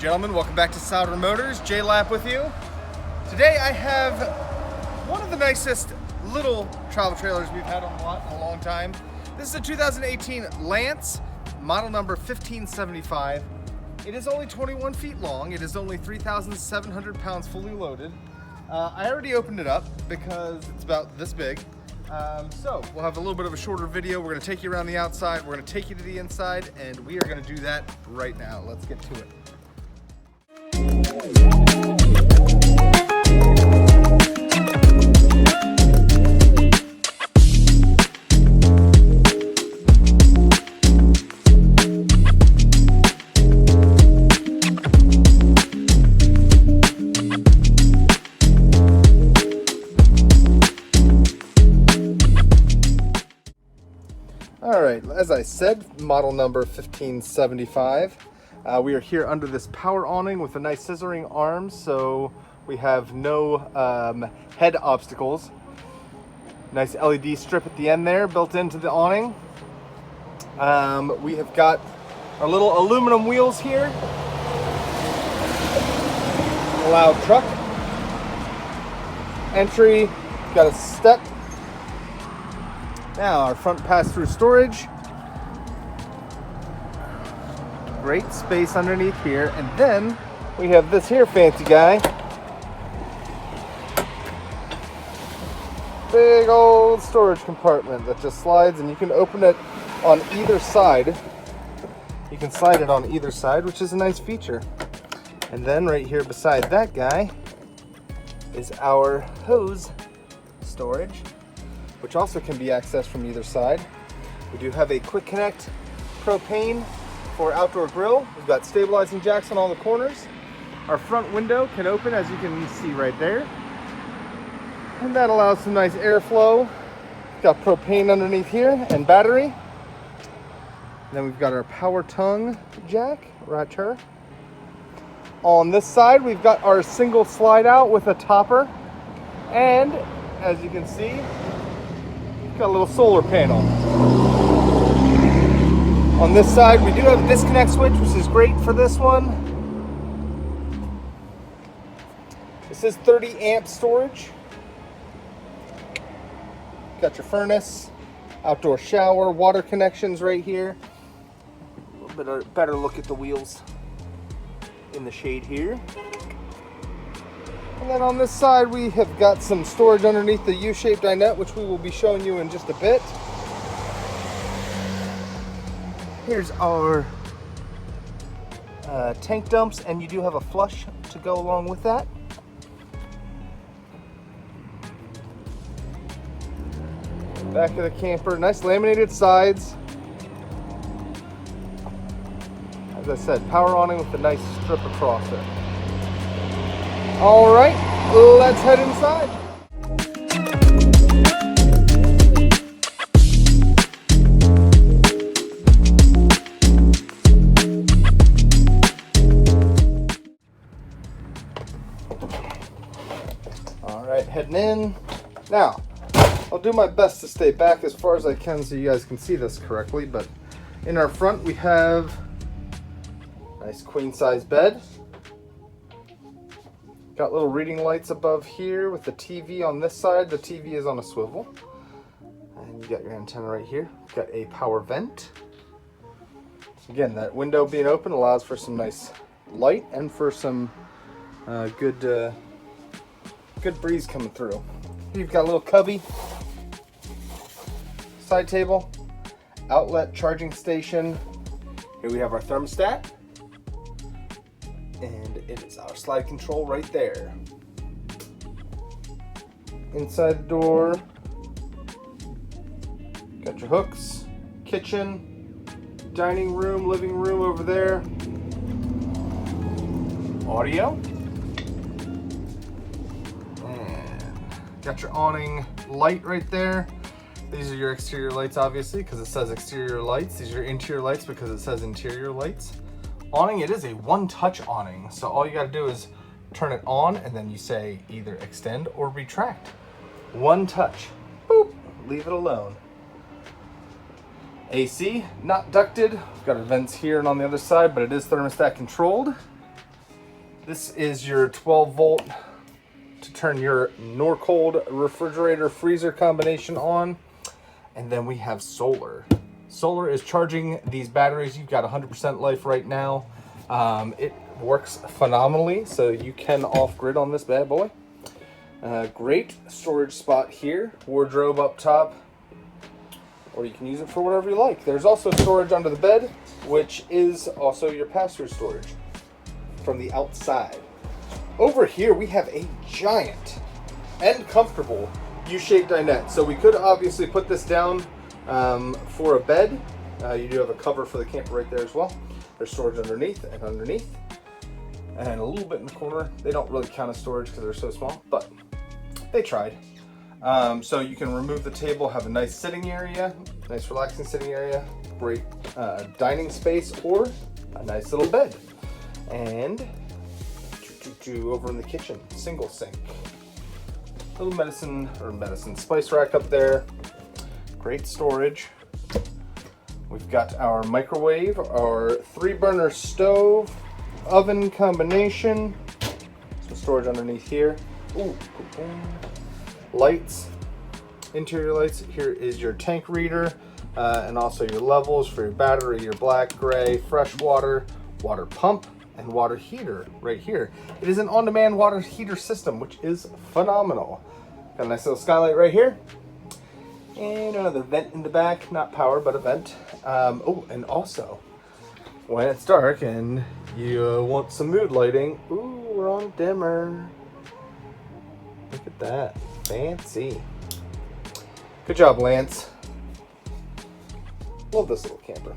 Gentlemen, welcome back to Souder Motors. J-Lap with you. Today I have one of the nicest little travel trailers we've had on the lot in a long time. This is a 2018 Lance, model number 1575. It is only 21 feet long. It is only 3,700 pounds fully loaded. I already opened it up because it's about this big. So we'll have a little bit of a shorter video. We're gonna take you around the outside. We're gonna take you to the inside, and we are gonna do that right now. Let's get to it. All right, as I said, model number 1575. We are here under this power awning with a nice scissoring arms, so we have no head obstacles. Nice LED strip at the end there, built into the awning. We have got our little aluminum wheels here. A loud truck. Entry, got a step. Now our front pass-through storage. Great space underneath here, and then we have this here fancy guy. Big old storage compartment that just slides, and you can open it on either side. You can slide it on either side, which is a nice feature. And then right here beside that guy is our hose storage, which also can be accessed from either side. We do have a quick connect propane for outdoor grill. We've got stabilizing jacks on all the corners. Our front window can open, as you can see right there. And that allows some nice airflow. We've got propane underneath here and battery. And then we've got our power tongue jack right here. On this side, we've got our single slide out with a topper. And as you can see, we've got a little solar panel. On this side, we do have a disconnect switch, which is great for this one. This is 30 amp storage. Got your furnace, outdoor shower, water connections right here. A little bit better look at the wheels in the shade here. And then on this side, we have got some storage underneath the U-shaped dinette, which we will be showing you in just a bit. Here's our tank dumps, and you do have a flush to go along with that. Back of the camper, nice laminated sides. As I said, power awning with a nice strip across it. All right, let's head inside. All right, heading in. Now, I'll do my best to stay back as far as I can so you guys can see this correctly, but in our front we have a nice queen size bed. Got little reading lights above here with the TV on this side. The TV is on a swivel. And you got your antenna right here. Got a power vent. Again, that window being open allows for some nice light and for some good breeze coming through. You've got a little cubby, side table, outlet charging station. Here we have our thermostat, and it is our slide control right there. Inside the door, got your hooks, kitchen, dining room, living room over there, audio. Got your awning light right there. These are your exterior lights, obviously, because it says exterior lights. These are your interior lights because it says interior lights. Awning, it is a one-touch awning, so all you got to do is turn it on, and then you say either extend or retract. One touch. Boop. Leave it alone. AC, not ducted. We've got our vents here and on the other side, but it is thermostat controlled. This is your 12 volt to turn your Norcold refrigerator freezer combination on. And then we have solar. Solar is charging these batteries. You've got 100% life right now. It works phenomenally, so you can off-grid on this bad boy. Great storage spot here. Wardrobe up top. Or you can use it for whatever you like. There's also storage under the bed, which is also your pass-through storage from the outside. Over here, we have a giant and comfortable U-shaped dinette. So we could obviously put this down for a bed. You do have a cover for the camper right there as well. There's storage underneath and underneath. And a little bit in the corner. They don't really count as storage because they're so small, but they tried. So you can remove the table, have a nice sitting area, nice relaxing sitting area, great dining space, or a nice little bed. And over in the kitchen, single sink. Little medicine spice rack up there. Great storage. We've got our microwave, our 3-burner stove, oven combination. Some storage underneath here. Ooh, lights, interior lights. Here is your tank reader and also your levels for your battery, your black, gray, fresh water, water pump, and water heater right here. It is an on-demand water heater system, which is phenomenal. Got a nice little skylight right here. And another vent in the back, not power, but a vent. Oh, and also, when it's dark and you want some mood lighting, ooh, we're on dimmer. Look at that, fancy. Good job, Lance. Love this little camper.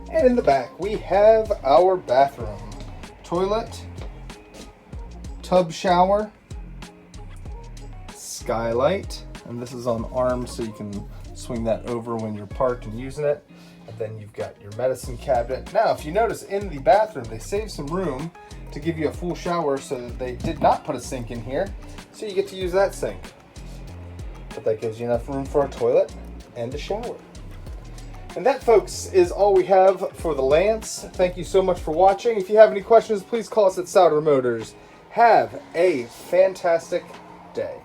And in the back, we have our bathroom. Toilet, tub shower, skylight, and this is on arms so you can swing that over when you're parked and using it. And then you've got your medicine cabinet. Now, if you notice in the bathroom, they saved some room to give you a full shower so that they did not put a sink in here. So you get to use that sink. But that gives you enough room for a toilet and a shower. And that, folks, is all we have for the Lance. Thank you so much for watching. If you have any questions, please call us at Souder Motors. Have a fantastic day.